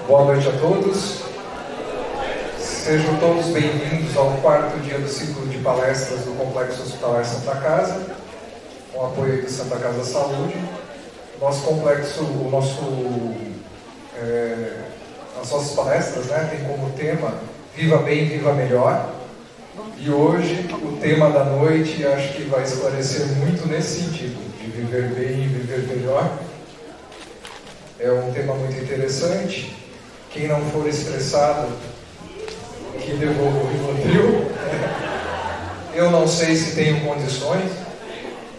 Boa noite a todos. Sejam todos bem-vindos ao quarto dia do ciclo de palestras do Complexo Hospitalar Santa Casa, com apoio de Santa Casa Saúde. Nosso complexo, as nossas palestras, tem como tema Viva Bem, Viva Melhor. E hoje o tema da noite acho que vai esclarecer muito nesse sentido, de viver bem e viver melhor. É um tema muito interessante. Quem não for estressado, que devolva o Rivotril. Eu não sei se tenho condições,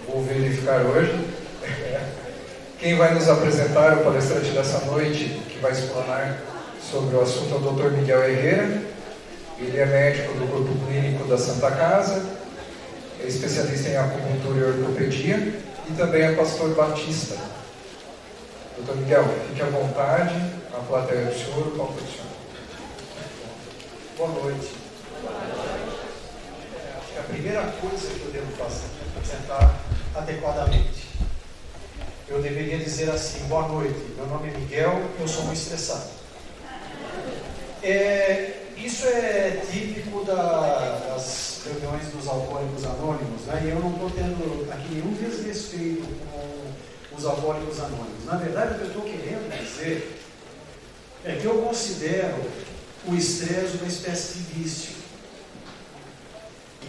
vou verificar hoje. Quem vai nos apresentar, o palestrante dessa noite, que vai explanar sobre o assunto, é o Dr. Miguel Herrera. Ele é médico do Grupo Clínico da Santa Casa, é especialista em acupuntura e ortopedia e também é pastor batista. Dr. Miguel, fique à vontade, a plateia do senhor, o palco do senhor. Boa noite. Acho que a primeira coisa que eu devo fazer é apresentar adequadamente. Eu deveria dizer assim: boa noite, meu nome é Miguel, eu sou muito estressado. Isso é típico das reuniões dos alcoólicos anônimos, e eu não estou tendo aqui nenhum desrespeito com os alcoólicos anônimos. Na verdade, o que eu estou querendo dizer é que eu considero o estresse uma espécie de vício.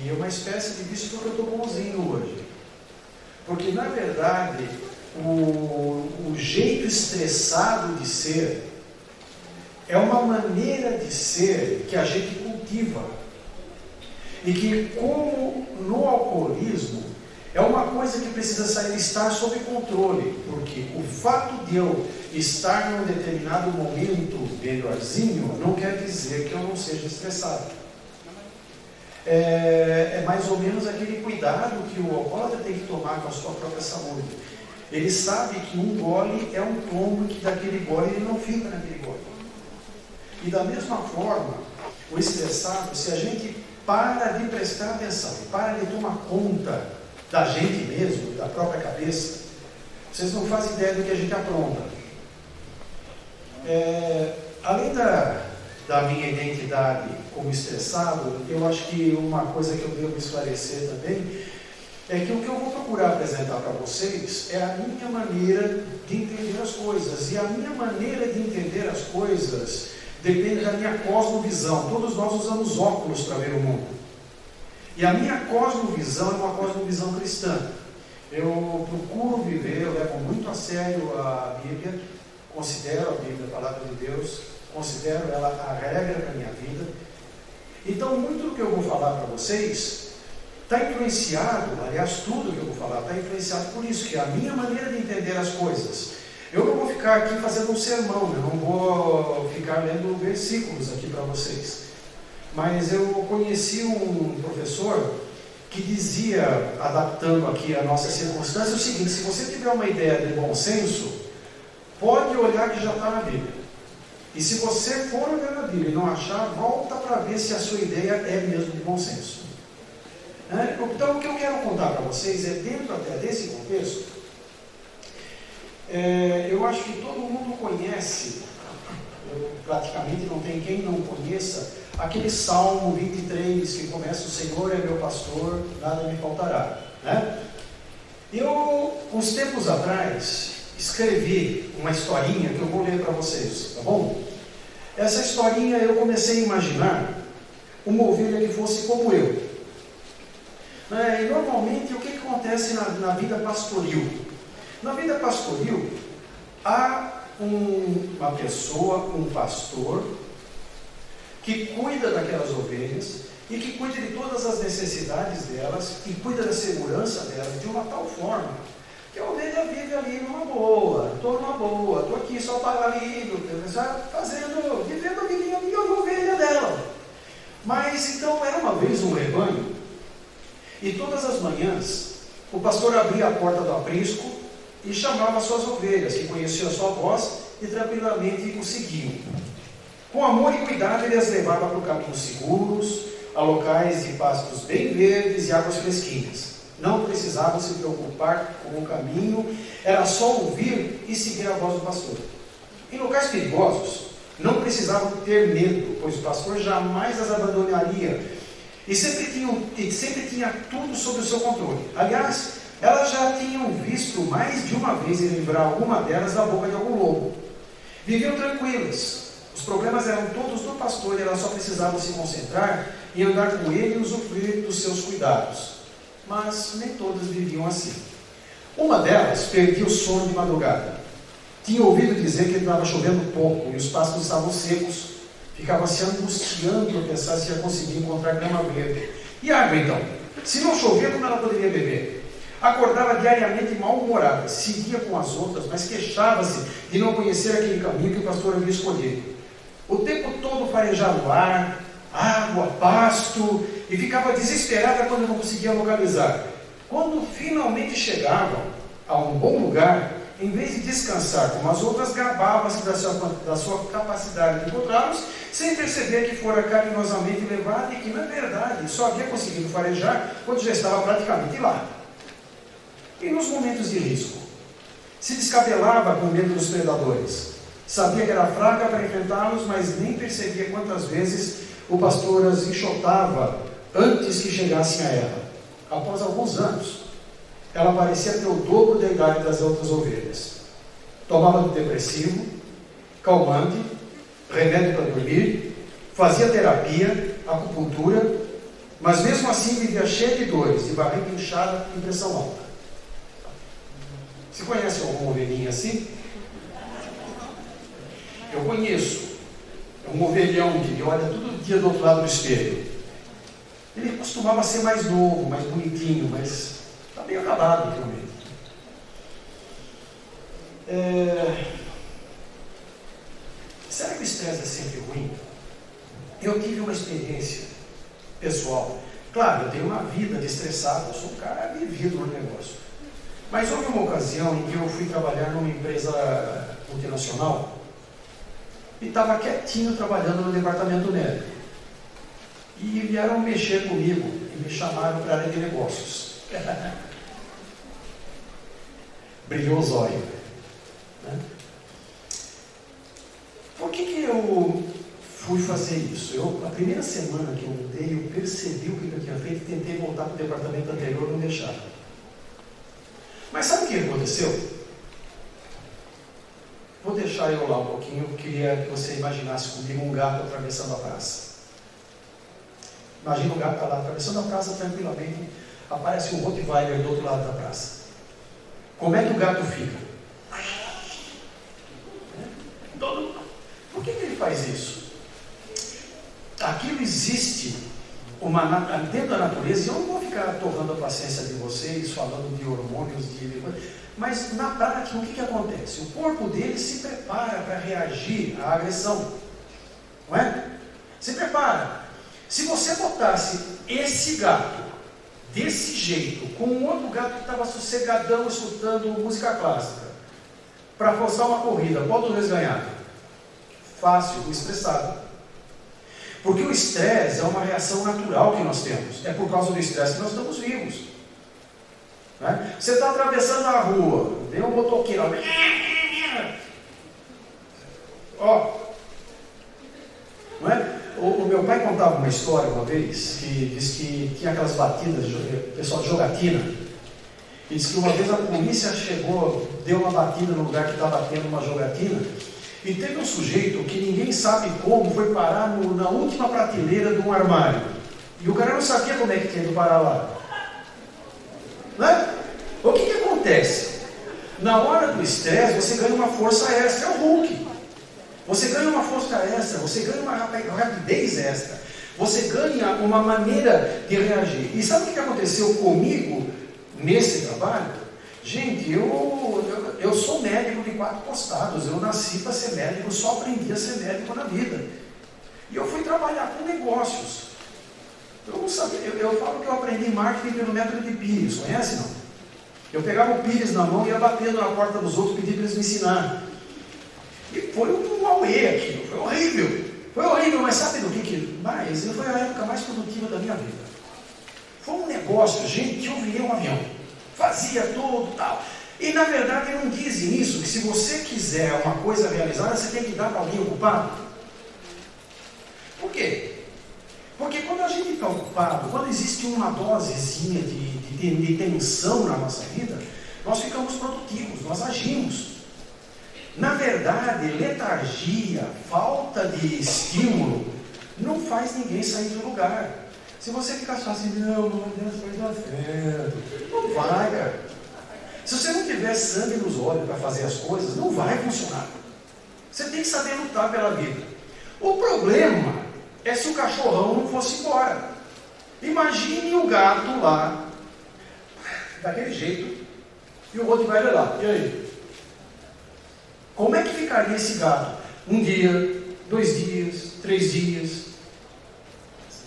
E é uma espécie de vício porque eu estou bonzinho hoje. Porque, na verdade, o jeito estressado de ser é uma maneira de ser que a gente cultiva. E que, como no alcoolismo, é uma coisa que precisa estar sob controle. Porque o fato de eu estar num determinado momento melhorzinho não quer dizer que eu não seja estressado. É mais ou menos aquele cuidado que o alcoólatra tem que tomar com a sua própria saúde. Ele sabe que um gole é um tombo, que daquele gole ele não fica naquele gole. E da mesma forma, o estressado, se a gente para de prestar atenção, para de tomar conta da gente mesmo, da própria cabeça, vocês não fazem ideia do que a gente apronta. Além da minha identidade como estressado, eu acho que uma coisa que eu devo esclarecer também é que o que eu vou procurar apresentar para vocês é a minha maneira de entender as coisas. E a minha maneira de entender as coisas depende da minha cosmovisão. Todos nós usamos óculos para ver o mundo. E a minha cosmovisão é uma cosmovisão cristã. Eu procuro viver, eu levo muito a sério a Bíblia, considero a Bíblia a palavra de Deus, considero ela a regra da minha vida. Então, muito do que eu vou falar para vocês está influenciado, aliás, tudo que eu vou falar está influenciado por isso, que é a minha maneira de entender as coisas. Eu não vou ficar aqui fazendo um sermão, eu não vou ficar lendo versículos aqui para vocês. Mas eu conheci um professor que dizia, adaptando aqui a nossa circunstância, o seguinte: se você tiver uma ideia de bom senso, pode olhar que já está na Bíblia. E se você for olhar na Bíblia e não achar, volta para ver se a sua ideia é mesmo de bom senso. Então, o que eu quero contar para vocês é, dentro até desse contexto, eu acho que todo mundo conhece, praticamente não tem quem não conheça, aquele Salmo 23 que começa: o Senhor é meu pastor, nada me faltará. Eu, uns tempos atrás, escrevi uma historinha que eu vou ler para vocês, tá bom? Essa historinha eu comecei a imaginar uma ovelha que fosse como eu. E normalmente o que acontece na vida pastoril? Na vida pastoril, há uma pessoa, um pastor, que cuida daquelas ovelhas e que cuida de todas as necessidades delas e cuida da segurança delas de uma tal forma que a ovelha vive ali numa boa, estou aqui só para ali, vivendo a vidinha de ovelha dela. Mas então era uma vez um rebanho e todas as manhãs o pastor abria a porta do aprisco e chamava as suas ovelhas, que conheciam a sua voz e tranquilamente o seguiam. Com amor e cuidado ele as levava por caminhos seguros, a locais de pastos bem verdes e águas fresquinhas. Não precisavam se preocupar com o caminho, era só ouvir e seguir a voz do pastor. Em locais perigosos, Não precisavam ter medo, pois o pastor jamais as abandonaria. E sempre tinha tudo sob o seu controle. Aliás, elas já tinham visto mais de uma vez ele livrar alguma delas da boca de algum lobo. Viviam tranquilas. Os problemas eram todos do pastor e elas só precisavam se concentrar em andar com ele e usufruir dos seus cuidados. Mas nem todas viviam assim. Uma delas perdia o sono de madrugada. Tinha ouvido dizer que estava chovendo pouco e os pastos estavam secos. Ficava se angustiando a pensar se ia conseguir encontrar grama verde. E água então? Se não chovia, como ela poderia beber? Acordava diariamente mal-humorada, seguia com as outras, mas queixava-se de não conhecer aquele caminho que o pastor havia escolhido. O tempo todo farejava ar, água, pasto, e ficava desesperada quando não conseguia localizar. Quando finalmente chegavam a um bom lugar, em vez de descansar como as outras, gabava-se da sua capacidade de encontrá-los, sem perceber que fora carinhosamente levada e que, na verdade, só havia conseguido farejar quando já estava praticamente lá. E nos momentos de risco? Se descabelava com medo dos predadores. Sabia que era fraca para enfrentá-los, mas nem percebia quantas vezes o pastor as enxotava antes que chegassem a ela. Após alguns anos, ela parecia ter o dobro da idade das outras ovelhas. Tomava depressivo, calmante, remédio para dormir, fazia terapia, acupuntura, mas mesmo assim vivia cheia de dores, de barriga inchada e pressão alta. Você conhece alguma ovelhinha assim? Eu conheço. É um ovelhão que olha todo dia do outro lado do espelho. Ele costumava ser mais novo, mais bonitinho, mas está bem acabado ultimamente. Será que o estresse é sempre ruim? Eu tive uma experiência pessoal. Claro, eu tenho uma vida de estressado, eu sou um cara vivido no negócio. Mas houve uma ocasião em que eu fui trabalhar numa empresa multinacional e estava quietinho trabalhando no departamento médico. E vieram mexer comigo e me chamaram para a área de negócios. Brilhou os olhos. Né? Por que eu fui fazer isso? A primeira semana que eu mudei, eu percebi o que eu tinha feito e tentei voltar para o departamento anterior e não deixaram. Mas sabe o que aconteceu? Vou deixar eu lá um pouquinho, eu queria que você imaginasse comigo um gato atravessando a praça. Imagina o gato está lá atravessando a praça tranquilamente, aparece um Rottweiler do outro lado da praça. Como é que o gato fica? Por que ele faz isso? Aquilo existe dentro da natureza, e eu não vou ficar torrando a paciência de vocês, falando de hormônios, mas na prática o que acontece? O corpo dele se prepara para reagir à agressão, não é? Se prepara. Se você botasse esse gato desse jeito, com um outro gato que estava sossegadão escutando música clássica, para forçar uma corrida, qual dos dois ganhava? Fácil, o estressado. Porque o estresse é uma reação natural que nós temos. É por causa do estresse que nós estamos vivos. Né? Você está atravessando a rua, vem um motoqueiro, ó. Não é? O meu pai contava uma história uma vez, que diz que tinha aquelas batidas, pessoal de jogatina, e diz que uma vez a polícia chegou, deu uma batida no lugar que estava tendo uma jogatina, e teve um sujeito que ninguém sabe como foi parar na última prateleira de um armário. E o cara não sabia como é que tinha ido parar lá. Né? O que acontece? Na hora do estresse, você ganha uma força extra, é o Hulk. Você ganha uma força extra, você ganha uma rapidez extra. Você ganha uma maneira de reagir. E sabe o que aconteceu comigo nesse trabalho? Gente, eu sou médico de 4 costados, eu nasci para ser médico, só aprendi a ser médico na vida. E eu fui trabalhar com negócios. Eu não sabia, eu falo que eu aprendi marketing pelo método de Pires, conhece não? Eu pegava o Pires na mão e ia batendo na porta dos outros, pedindo para eles me ensinar. E foi um auê aquilo, foi horrível. Foi horrível, mas sabe do que? Mas foi a época mais produtiva da minha vida. Foi um negócio, gente, que eu virei um avião. Fazia tudo tal. E na verdade não dizem isso, que se você quiser uma coisa realizada, você tem que dar para alguém ocupado. Por quê? Porque quando a gente está ocupado, quando existe uma dosezinha de tensão na nossa vida, nós ficamos produtivos, nós agimos. Na verdade, letargia, falta de estímulo, não faz ninguém sair do lugar. Se você ficar só assim, não, Deus vai dar certo, não vai, cara. Se você não tiver sangue nos olhos para fazer as coisas, não vai funcionar. Você tem que saber lutar pela vida. O problema é se o cachorrão não fosse embora. Imagine o gato lá, daquele jeito, e o Rottweiler lá. E aí? Como é que ficaria esse gato? 1 dia, 2 dias, 3 dias?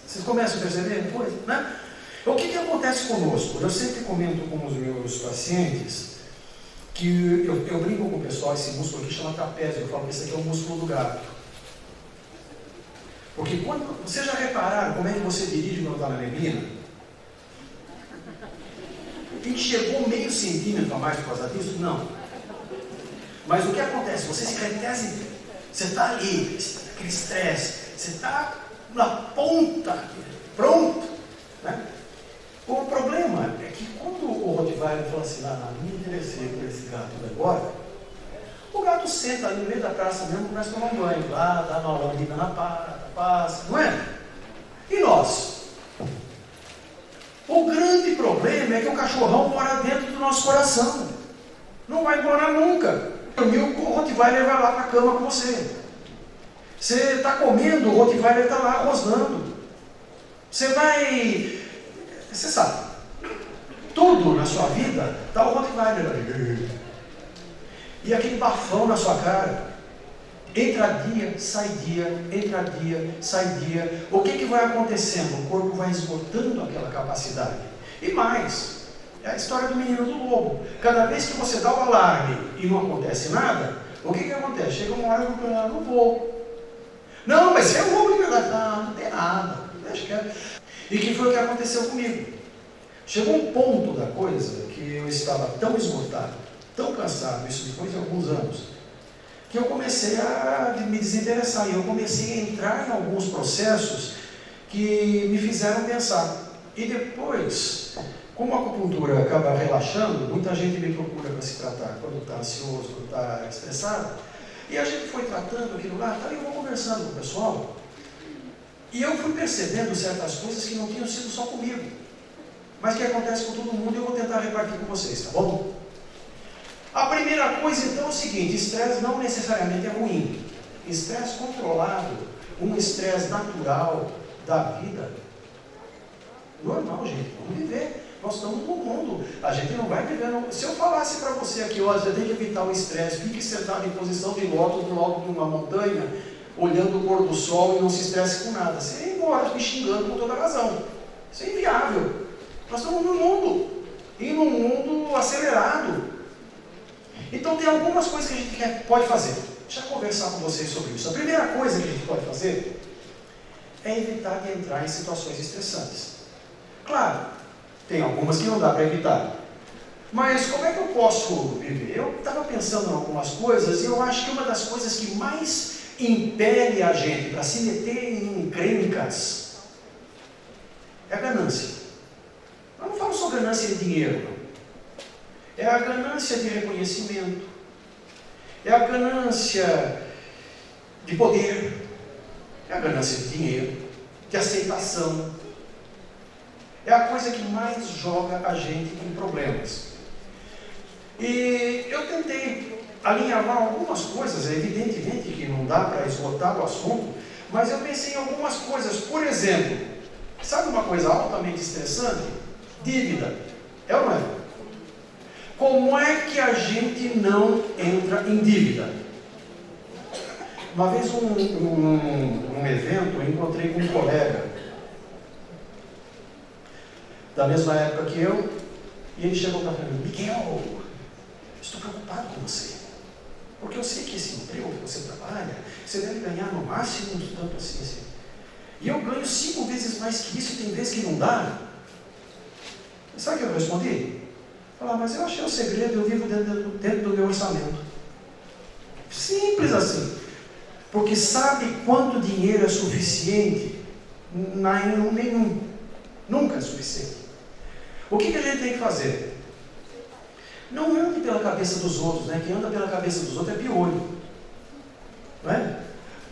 Vocês começam a perceber depois, né? O que acontece conosco? Eu sempre comento com os meus pacientes que eu brinco com o pessoal, esse músculo aqui chama trapézio, eu falo que esse aqui é o músculo do gato. Porque quando, vocês já repararam como é que você dirige quando está na neblina? Enxergou meio centímetro a mais por causa disso? Não. Mas o que acontece? Você se retese, você está ali, aquele estresse, você está na ponta, pronto, né? O problema é que quando o Rottweiler fala assim, me interessei por esse gato agora, o gato senta ali no meio da praça mesmo, começa a tomar um banho lá, dá uma lambida na passa, não é? E nós? O grande problema é que o cachorrão mora dentro do nosso coração. Não vai morar nunca. O Rottweiler vai lá para a cama com você. Você está comendo, o Rottweiler está lá rosnando. Você sabe, tudo na sua vida está o Rottweiler ali. E aquele bafão na sua cara. Entra dia, sai dia, entra dia, sai dia. O que vai acontecendo? O corpo vai esgotando aquela capacidade. E mais, é a história do menino do lobo. Cada vez que você dá o alarme e não acontece nada, o que acontece? Chega uma hora que eu não vou. Não, mas é um lobo de verdade. Não tem nada. Deixa quieto. E que foi o que aconteceu comigo. Chegou um ponto da coisa que eu estava tão esgotado, tão cansado, isso depois de alguns anos, que eu comecei a me desinteressar. E eu comecei a entrar em alguns processos que me fizeram pensar. E depois, como a acupuntura acaba relaxando, muita gente me procura para se tratar quando está ansioso, quando está estressado. E a gente foi tratando aquilo lá, eu vou conversando com o pessoal. E eu fui percebendo certas coisas que não tinham sido só comigo, mas que acontece com todo mundo, e eu vou tentar repartir com vocês, tá bom? A primeira coisa então é o seguinte: estresse não necessariamente é ruim. Estresse controlado, um estresse natural da vida, normal, gente, vamos viver. Nós estamos no mundo, a gente não vai viver. Se eu falasse para você aqui, ó, você tem que evitar o estresse, fique sentado em posição de lótus no alto de uma montanha, olhando o pôr do sol e não se estresse com nada, você ia embora me xingando com toda razão. Isso é inviável. Nós estamos no mundo, e num mundo acelerado. Então tem algumas coisas que a gente pode fazer. Deixa eu conversar com vocês sobre isso. A primeira coisa que a gente pode fazer é evitar de entrar em situações estressantes. Claro, tem algumas que não dá para evitar. Mas como é que eu posso viver? Eu estava pensando em algumas coisas, e eu acho que uma das coisas que mais impele a gente para se meter em encrencas é a ganância. Eu não falo só ganância de dinheiro, não. É a ganância de reconhecimento, é a ganância de poder, é a ganância de dinheiro, de aceitação. É a coisa que mais joga a gente em problemas. E eu tentei alinhavar algumas coisas, evidentemente que não dá para esgotar o assunto, mas eu pensei em algumas coisas. Por exemplo, sabe uma coisa altamente estressante? Dívida. É ou não é? Como é que a gente não entra em dívida? Uma vez, num evento, eu encontrei com um colega da mesma época que eu, e ele chegou para mim: Miguel, estou preocupado com você, porque eu sei que esse emprego que você trabalha, você deve ganhar no máximo tanto assim. E eu ganho 5 vezes mais que isso, e tem vezes que não dá. E sabe o que eu respondi? Falar, mas eu achei o segredo, eu vivo dentro do meu orçamento. Simples assim. Porque sabe quanto dinheiro é suficiente? Nenhum. Nunca é suficiente. O que a gente tem que fazer? Não ande pela cabeça dos outros, né? Quem anda pela cabeça dos outros é piolho. Não é?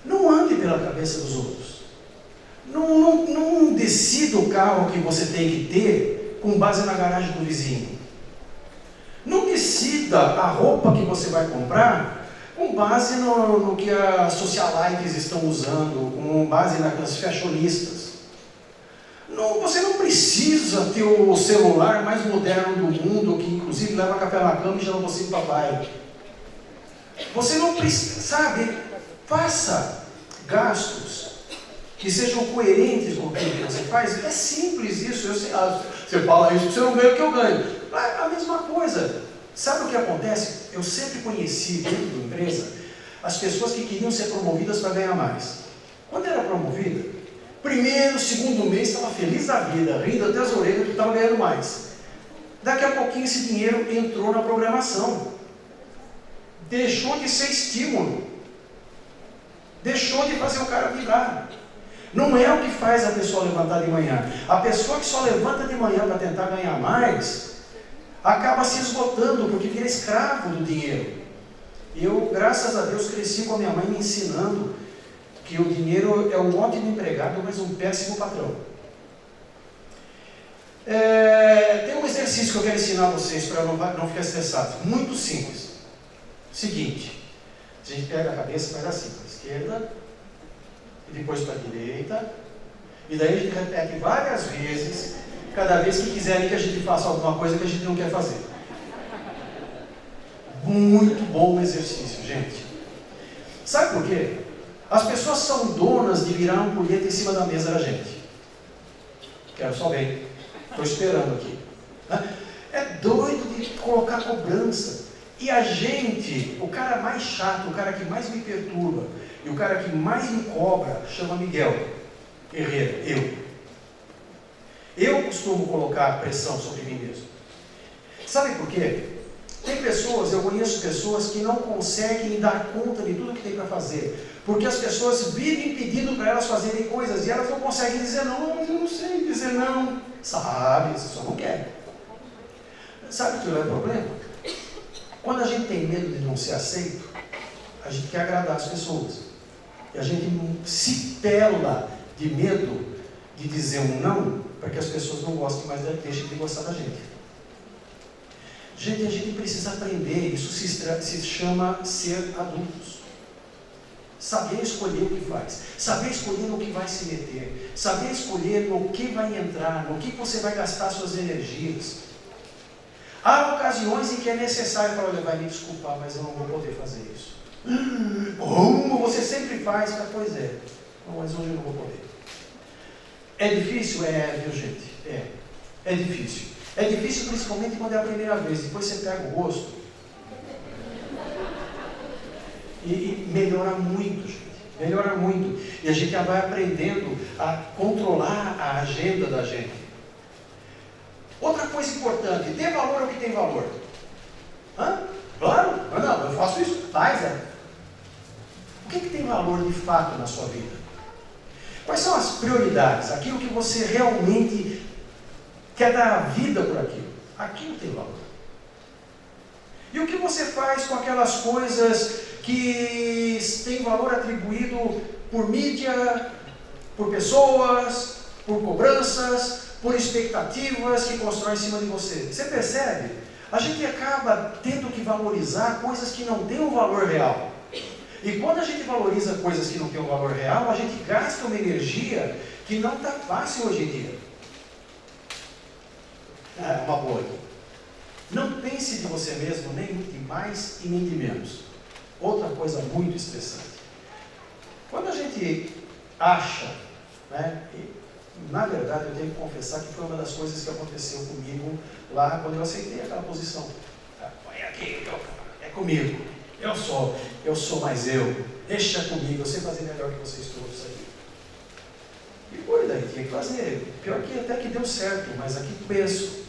Não ande pela cabeça dos outros. Não decida o carro que você tem que ter com base na garagem do vizinho. Não decida a roupa que você vai comprar com base no que as socialites estão usando, com base nas fashionistas. Você não precisa ter o celular mais moderno do mundo, que inclusive leva café na cama e chama você de papai. Você não precisa, sabe? Faça gastos que sejam coerentes com o que você faz. É simples isso. Você fala isso, você não ganha o que eu ganho. É a mesma coisa. Sabe o que acontece? Eu sempre conheci dentro da empresa as pessoas que queriam ser promovidas para ganhar mais. Quando era promovida, primeiro, segundo mês estava feliz da vida, rindo até as orelhas que estava ganhando mais. Daqui a pouquinho esse dinheiro entrou na programação. Deixou de ser estímulo. Deixou de fazer o cara vibrar. Não é o que faz a pessoa levantar de manhã. A pessoa que só levanta de manhã para tentar ganhar mais, acaba se esgotando, porque vira escravo do dinheiro. Eu, graças a Deus, cresci com a minha mãe me ensinando que o dinheiro é um ótimo empregado, mas um péssimo patrão. Tem um exercício que eu quero ensinar a vocês para não ficar estressados. Muito simples. Seguinte, a gente pega a cabeça e faz assim, para a esquerda, e depois para a direita, e daí a gente repete várias vezes, cada vez que quiserem que a gente faça alguma coisa que a gente não quer fazer. Muito bom exercício, gente. Sabe por quê? As pessoas são donas de virar um punheta em cima da mesa da gente. Quero só bem. Estou esperando aqui. É doido de colocar cobrança. E a gente, o cara mais chato, o cara que mais me perturba, e o cara que mais me cobra, chama Miguel Herrera, eu costumo colocar pressão sobre mim mesmo. Sabe por quê? Eu conheço pessoas que não conseguem dar conta de tudo que tem para fazer, porque as pessoas vivem pedindo para elas fazerem coisas e elas não conseguem dizer não, mas eu não sei dizer não. Sabe, você só não quer. Sabe o que é o problema? Quando a gente tem medo de não ser aceito, a gente quer agradar as pessoas. E a gente se pela de medo de dizer um não, para que as pessoas não gostem mais, deixem de gostar da gente. Gente, a gente precisa aprender, isso se chama ser adultos. Saber escolher o que faz, saber escolher no que vai se meter, saber escolher no que vai entrar, no que você vai gastar suas energias. Há ocasiões em que é necessário falar, olha, vai me desculpar, mas eu não vou poder fazer isso. Como você sempre faz? Pois é, mas hoje eu não vou poder. É difícil? Viu gente? É difícil. É difícil principalmente quando é a primeira vez, depois você pega o gosto. E melhora muito, gente. Melhora muito. E a gente já vai aprendendo a controlar a agenda da gente. Outra coisa importante, dê valor ao que tem valor. Claro? Não, eu faço isso. Faz, O que tem valor de fato na sua vida? Quais são as prioridades? Aquilo que você realmente quer dar a vida por aquilo. Aquilo tem valor. E o que você faz com aquelas coisas que têm valor atribuído por mídia, por pessoas, por cobranças, por expectativas que constroem em cima de você? Você percebe? A gente acaba tendo que valorizar coisas que não têm um valor real. E quando a gente valoriza coisas que não têm um valor real, a gente gasta uma energia que não está fácil hoje em dia. Uma boa aqui. Não pense de você mesmo nem de mais e nem de menos. Outra coisa muito estressante. Quando a gente acha, na verdade eu tenho que confessar que foi uma das coisas que aconteceu comigo lá quando eu aceitei aquela posição. Põe aqui, é comigo. Eu sou mais eu. Deixa comigo, eu sei fazer melhor que vocês todos aqui. E foi daí, tinha que fazer. Pior que até que deu certo, mas aqui penso.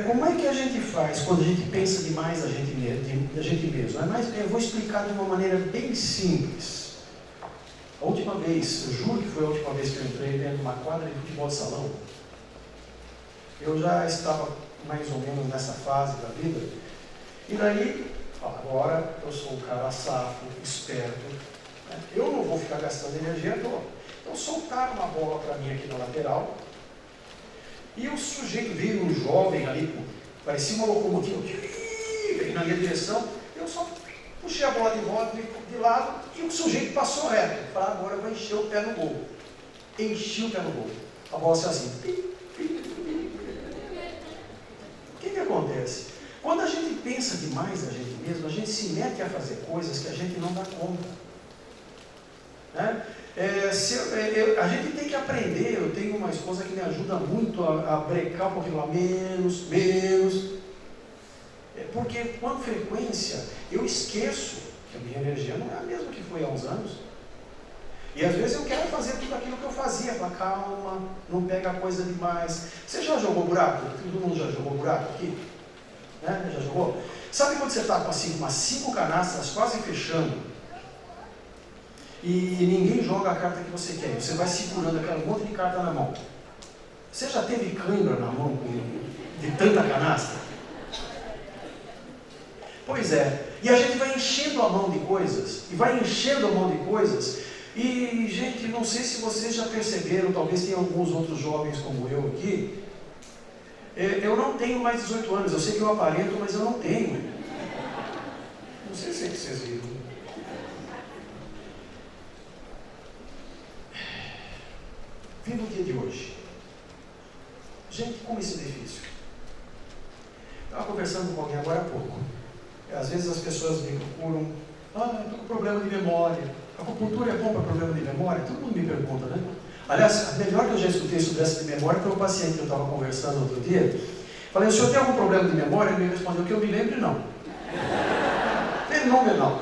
Como é que a gente faz quando a gente pensa demais a gente mesmo? Eu vou explicar de uma maneira bem simples. A última vez, eu juro que foi a última vez que eu entrei dentro de uma quadra de futebol de salão, eu já estava mais ou menos nessa fase da vida, e daí, agora eu sou um cara safo, esperto, né? Eu não vou ficar gastando energia à toa. Então soltaram uma bola para mim aqui na lateral, e o sujeito veio, um jovem ali, parecia uma locomotiva, veio na minha direção, eu só puxei a bola de volta, de lado, e o sujeito passou reto. Falei, agora eu vou encher o pé no gol. Enchi o pé no gol. A bola saiu assim. O que acontece? Quando a gente pensa demais na gente mesmo, a gente se mete a fazer coisas que a gente não dá conta. Né? A gente tem que aprender. Eu tenho uma esposa que me ajuda muito a brecar um pouquinho lá, menos. Porque com frequência eu esqueço que a minha energia não é a mesma que foi há uns anos. E às vezes eu quero fazer tudo aquilo que eu fazia. Falar, calma, não pega coisa demais. Você já jogou buraco? Todo mundo já jogou buraco aqui? Né? Já jogou? Sabe quando você está com assim, umas 5 canastas quase fechando e ninguém joga a carta que você quer? Você vai segurando aquele monte de carta na mão. Você já teve cãibra na mão de tanta canasta? Pois é. E a gente vai enchendo a mão de coisas. E, gente, não sei se vocês já perceberam, talvez tenha alguns outros jovens como eu aqui. Eu não tenho mais 18 anos, eu sei que eu aparento, mas eu não tenho. Não sei se é que vocês viram. Vindo o dia de hoje. Gente, como isso é difícil. Estava conversando com alguém agora há pouco. Às vezes as pessoas me procuram, eu estou com problema de memória. A acupuntura é bom para problema de memória? Todo mundo me pergunta, né? Aliás, a melhor que eu já escutei sobre essa de memória foi um paciente que eu estava conversando outro dia. Falei, o senhor tem algum problema de memória? Ele me respondeu que eu me lembro, não. Fenomenal.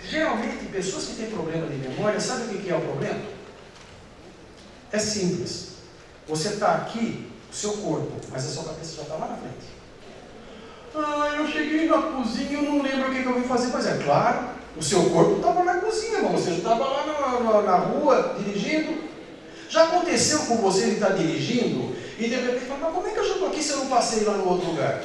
Geralmente, pessoas que têm problema de memória, sabe o que é o problema? É simples. Você está aqui, o seu corpo, mas a sua cabeça já está lá na frente. Eu cheguei na cozinha, eu não lembro o que eu vim fazer. Mas é claro, o seu corpo estava na cozinha, irmão. Você estava lá na rua, dirigindo. Já aconteceu com você de estar dirigindo e de repente fala, mas como é que eu já estou aqui se eu não passei lá no outro lugar?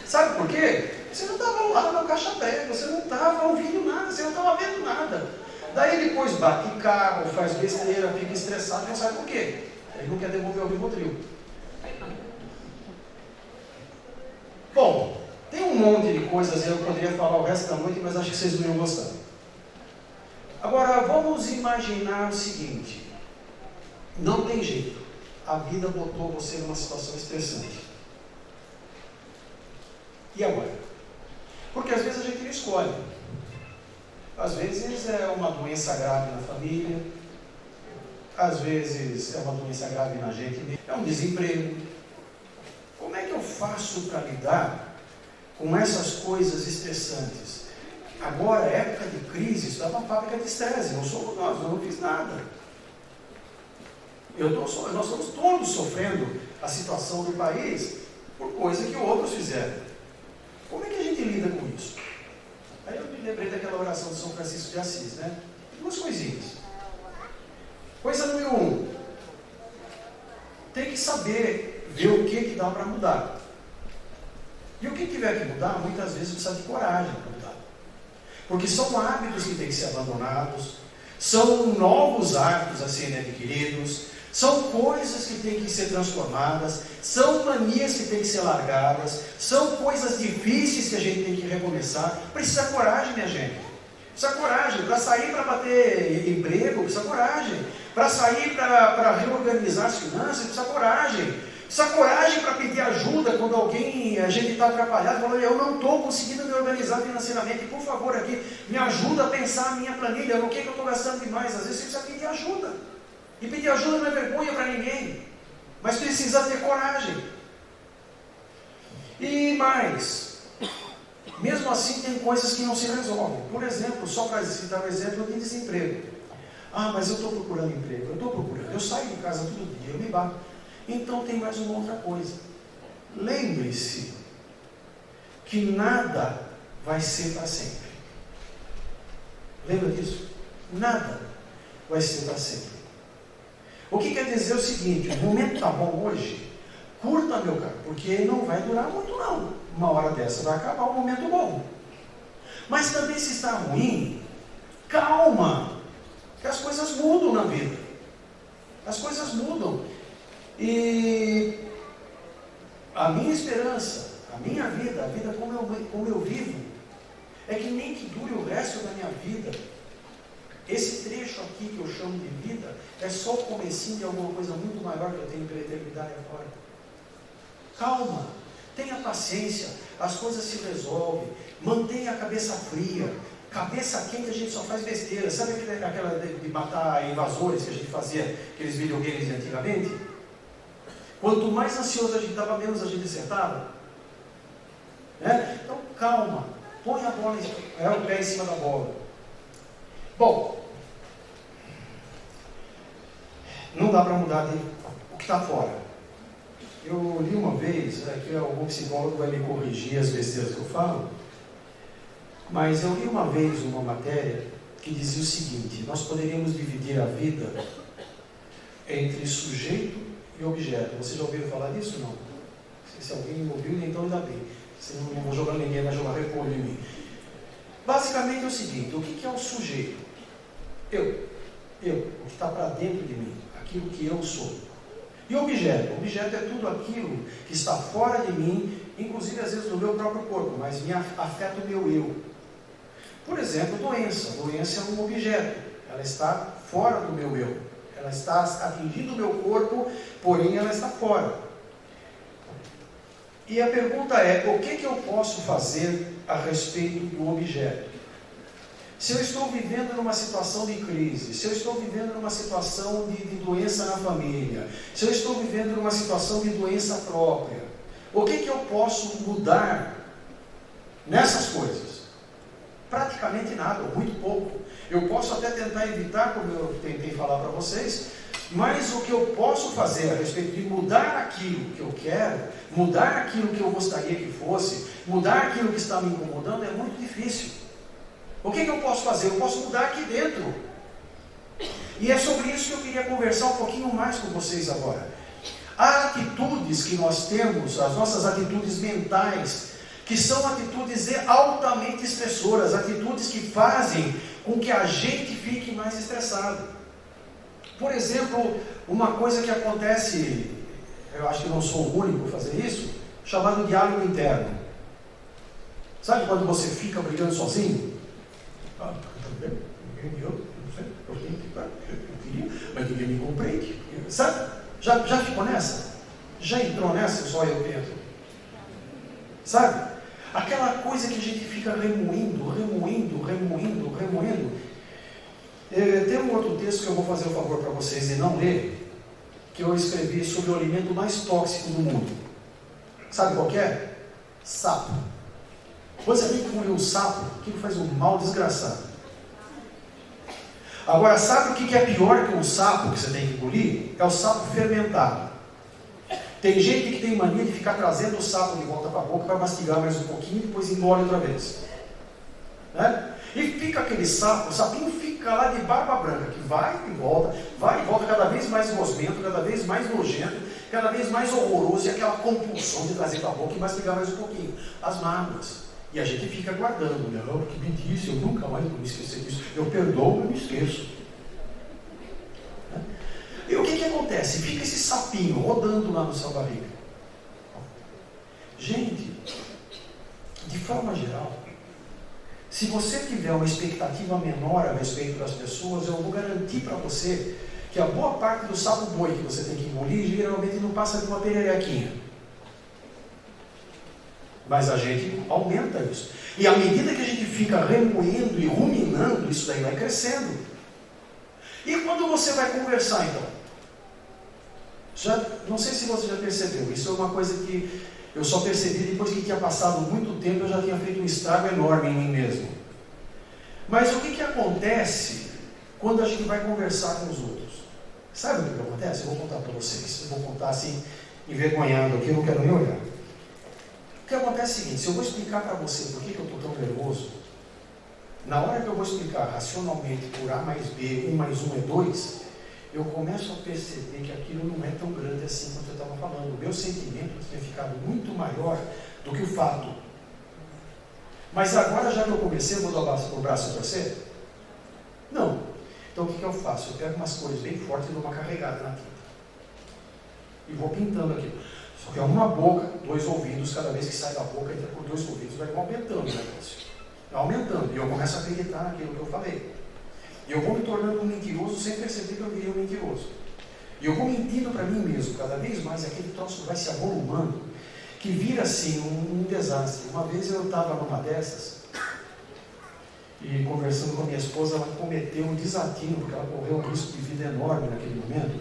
Sabe por quê? Você não estava lá na caixa prego, você não estava ouvindo nada, você não estava vendo nada. Daí depois bate carro, faz besteira, fica estressado, não sabe por quê. Ele não quer devolver o Rivotril. Bom, tem um monte de coisas, eu poderia falar o resto da noite, mas acho que vocês não iam gostar. Agora, vamos imaginar o seguinte. Não tem jeito. A vida botou você numa situação estressante. E agora? Porque às vezes a gente não escolhe. Às vezes é uma doença grave na família. Às vezes é uma doença grave na gente. É um desemprego. Como é que eu faço para lidar com essas coisas estressantes? Agora, época de crise, isso dá uma fábrica de estresse. Não somos nós, eu não fiz nada. Nós estamos todos sofrendo a situação do país por coisa que outros fizeram. Como é que a gente lida com isso? Aí eu me lembrei daquela oração de São Francisco de Assis, né? 2 coisinhas. Coisa número 1. Tem que saber ver o que dá para mudar. E o que tiver que mudar, muitas vezes precisa de coragem para mudar. Porque são hábitos que têm que ser abandonados, são novos hábitos a serem adquiridos, são coisas que têm que ser transformadas, são manias que têm que ser largadas, são coisas difíceis que a gente tem que recomeçar. Precisa coragem, minha gente. Precisa coragem para sair para bater emprego, precisa coragem. Para sair para reorganizar as finanças, precisa coragem. Precisa coragem para pedir ajuda quando a gente está atrapalhado, falando, eu não estou conseguindo me organizar financeiramente, por favor aqui, me ajuda a pensar a minha planilha, no que eu estou gastando demais. Às vezes você precisa pedir ajuda. E pedir ajuda não é vergonha para ninguém, mas precisa ter coragem. E mais, mesmo assim tem coisas que não se resolvem. Por exemplo, só para citar um exemplo de desemprego. Ah, mas eu estou procurando emprego, eu estou procurando, eu saio de casa todo dia, eu me bato. Então tem mais uma outra coisa. Lembre-se que nada vai ser para sempre. Lembra disso? Nada vai ser para sempre. O que quer dizer o seguinte: o momento está bom hoje, curta, meu caro, porque não vai durar muito não. Uma hora dessa vai acabar o momento bom. Mas também, se está ruim, calma, que as coisas mudam na vida. As coisas mudam. E a minha esperança, a minha vida, a vida como eu vivo, é que nem que dure o resto da minha vida. Esse trecho aqui que eu chamo de vida é só o comecinho de alguma coisa muito maior que eu tenho pela eternidade agora. Calma, tenha paciência, as coisas se resolvem, mantenha a cabeça fria. Cabeça quente a gente só faz besteira. Sabe aquela de matar invasores que a gente fazia, aqueles videogames antigamente? Quanto mais ansioso a gente estava, menos a gente acertava. Né? Então calma, põe a bola, o pé em cima da bola. Bom, não dá para mudar o que está fora. Eu li uma vez, aqui algum psicólogo vai me corrigir as besteiras que eu falo, mas eu li uma vez uma matéria que dizia o seguinte: nós poderíamos dividir a vida entre sujeito e objeto. Vocês já ouviram falar disso? Não? Se alguém ouviu, então ainda bem. Senão não vou jogar ninguém, vai jogar repolho em mim. Basicamente é o seguinte: o que é o sujeito? Eu, o que está para dentro de mim, aquilo que eu sou. E o objeto? O objeto é tudo aquilo que está fora de mim, inclusive às vezes do meu próprio corpo, mas me afeta o meu eu. Por exemplo, doença. Doença é um objeto, ela está fora do meu eu. Ela está atingindo o meu corpo, porém ela está fora. E a pergunta é: o que eu posso fazer a respeito do objeto? Se eu estou vivendo numa situação de crise, se eu estou vivendo numa situação de doença na família, se eu estou vivendo numa situação de doença própria, o que eu posso mudar nessas coisas? Praticamente nada, ou muito pouco. Eu posso até tentar evitar, como eu tentei falar para vocês, mas o que eu posso fazer a respeito de mudar aquilo que eu quero, mudar aquilo que eu gostaria que fosse, mudar aquilo que está me incomodando, é muito difícil. O que eu posso fazer? Eu posso mudar aqui dentro. E é sobre isso que eu queria conversar um pouquinho mais com vocês agora. Há atitudes que nós temos, as nossas atitudes mentais, que são atitudes altamente estressoras, atitudes que fazem com que a gente fique mais estressado. Por exemplo, uma coisa que acontece, eu acho que não sou o único a fazer isso, chamado diálogo interno. Sabe quando você fica brigando sozinho? Eu queria, mas ninguém me compreende. Sabe? Já ficou nessa? Já entrou nessa? Só eu dentro. Sabe? Aquela coisa que a gente fica remoendo. Tem um outro texto que eu vou fazer um favor para vocês de não ler, que eu escrevi sobre o alimento mais tóxico do mundo. Sabe qual que é? Sapo. Você tem que comer um sapo, que faz um mal desgraçado. Agora, sabe o que é pior que um sapo que você tem que engolir? É o sapo fermentado. Tem gente que tem mania de ficar trazendo o sapo de volta para a boca para mastigar mais um pouquinho e depois engole outra vez. Né? E fica aquele sapo, o sapinho fica lá de barba branca, que vai e volta, cada vez mais gosmento, cada vez mais nojento, cada vez mais horroroso, e aquela compulsão de trazer para a boca e mastigar mais um pouquinho. As mágoas. E a gente fica guardando, não, porque me disse, eu nunca mais vou me esquecer disso. Eu perdoo, eu me esqueço. E o que acontece? Fica esse sapinho rodando lá no sua barriga. Gente, de forma geral, se você tiver uma expectativa menor a respeito das pessoas, eu vou garantir para você que a boa parte do sapo boi que você tem que engolir, geralmente não passa de uma pererequinha. Mas a gente aumenta isso. E à medida que a gente fica remoendo e ruminando, isso daí vai crescendo. E quando você vai conversar, então? Não sei se você já percebeu, isso é uma coisa que eu só percebi depois que tinha passado muito tempo, eu já tinha feito um estrago enorme em mim mesmo. Mas o que acontece quando a gente vai conversar com os outros. Sabe o que acontece? Eu vou contar para vocês. Eu vou contar assim, envergonhando aqui, eu não quero nem olhar. O que acontece é o seguinte, se eu vou explicar para você por que eu estou tão nervoso, na hora que eu vou explicar racionalmente por A mais B, 1 mais 1 é 2, eu começo a perceber que aquilo não é tão grande assim quanto eu estava falando. O meu sentimento tinha ficado muito maior do que o fato. Mas agora, já que eu comecei, eu vou dar o braço para você? Não. Então o que eu faço? Eu pego umas cores bem fortes e dou uma carregada na tinta. E vou pintando aqui. Só que é uma boca, 2 ouvidos, cada vez que sai da boca, entra por 2 ouvidos, vai aumentando o negócio. Vai aumentando. E eu começo a acreditar naquilo que eu falei. E eu vou me tornando um mentiroso sem perceber que eu virei um mentiroso. E eu vou mentindo para mim mesmo, cada vez mais aquele troço vai se avolumando, que vira assim um desastre. Uma vez eu estava numa dessas, e conversando com a minha esposa, ela cometeu um desatino, porque ela correu um risco de vida enorme naquele momento.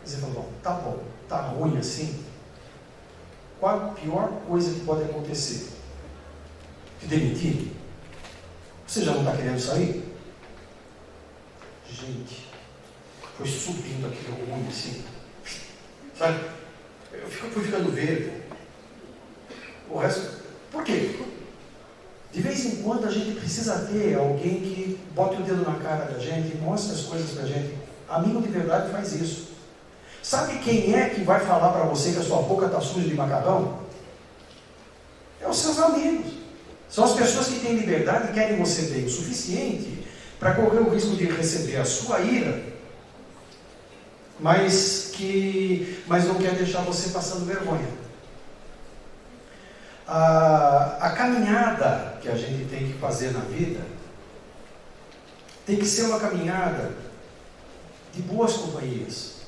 Você falou, bom, tá ruim assim. Qual a pior coisa que pode acontecer? Te demitir? Você já não está querendo sair? Gente, foi subindo aquele ruim assim. Sabe? Eu fui ficando verde. O resto, por quê? De vez em quando a gente precisa ter alguém que bote o dedo na cara da gente e mostre as coisas pra gente. Amigo de verdade faz isso. Sabe quem é que vai falar para você que a sua boca está suja de macarrão? É os seus amigos. São as pessoas que têm liberdade e querem você bem o suficiente para correr o risco de receber a sua ira, mas não quer deixar você passando vergonha. A caminhada que a gente tem que fazer na vida tem que ser uma caminhada de boas companhias.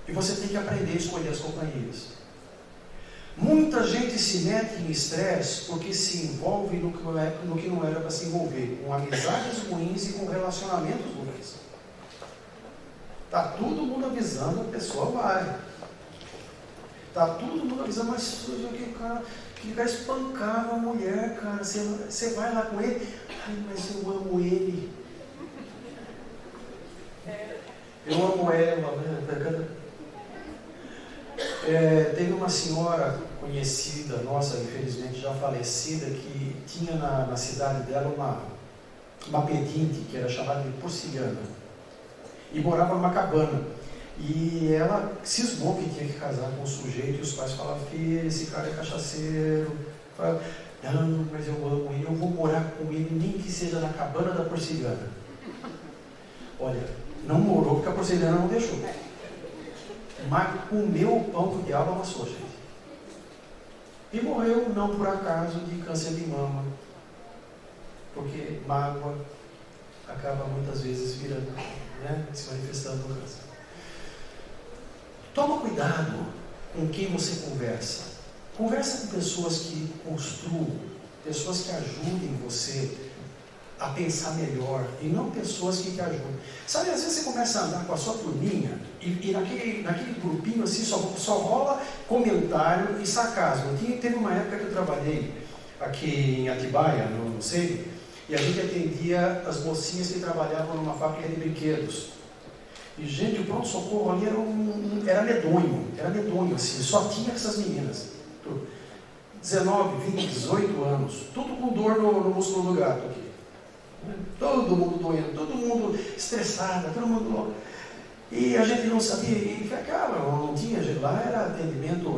E você tem que aprender a escolher as companhias. Muita gente se mete em estresse porque se envolve no que não era para se envolver, com amizades ruins e com relacionamentos ruins. Está todo mundo avisando, a pessoa vai. Está todo mundo avisando, mas que vai espancar uma mulher, cara. Você vai lá com ele? Ai, mas eu amo ele. Eu amo ela, né? Teve uma senhora conhecida, nossa, infelizmente já falecida, que tinha na cidade dela uma pedinte que era chamada de porcilhana e morava numa cabana. E ela cismou que tinha que casar com um sujeito e os pais falavam, filho, esse cara é cachaceiro. Falava, não, mas eu amo ele, eu vou morar com ele, nem que seja na cabana da porcilhana. Olha, não morou porque a porcilhana não deixou. Mas comeu o pão que o diabo amassou, gente. E morreu, não por acaso, de câncer de mama. Porque mágoa acaba muitas vezes virando, né, se manifestando no câncer. Toma cuidado com quem você conversa. Conversa com pessoas que construam, pessoas que ajudem você a pensar melhor, e não pessoas que te ajudem. Sabe, às vezes você começa a andar com a sua turminha, e naquele grupinho assim, só rola comentário e sarcasmo. Teve uma época que eu trabalhei aqui em Atibaia, no SEI, e a gente atendia as mocinhas que trabalhavam numa fábrica de brinquedos. E, gente, o pronto-socorro ali era medonho, assim, só tinha essas meninas. 19, 20, 18 anos, tudo com dor no músculo do gato aqui. Todo mundo doendo, todo mundo estressado, todo mundo louco. E a gente não sabia, e ficava, não tinha, lá era atendimento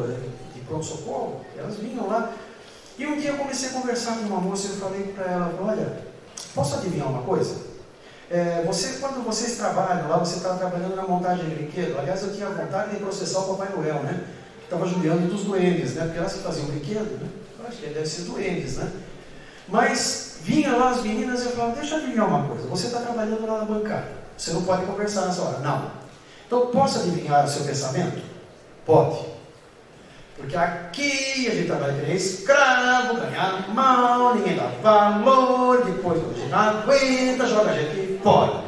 de pronto-socorro, elas vinham lá. E um dia eu comecei a conversar com uma moça e eu falei para ela, olha, posso adivinhar uma coisa? Quando vocês trabalham lá, você está trabalhando na montagem de brinquedo. Aliás, eu tinha vontade de processar o Papai Noel, né? Que estava judiando dos duendes, né? Porque elas que faziam brinquedo, né? Eu acho que deve ser duendes, né? Mas vinha lá as meninas e eu falava, deixa eu adivinhar uma coisa, você está trabalhando lá na bancada, você não pode conversar nessa hora. Não. Então, posso adivinhar o seu pensamento? Pode. Porque aqui a gente trabalha que nem escravo, ganha mal, ninguém dá valor, depois a gente não aguenta, joga a gente fora.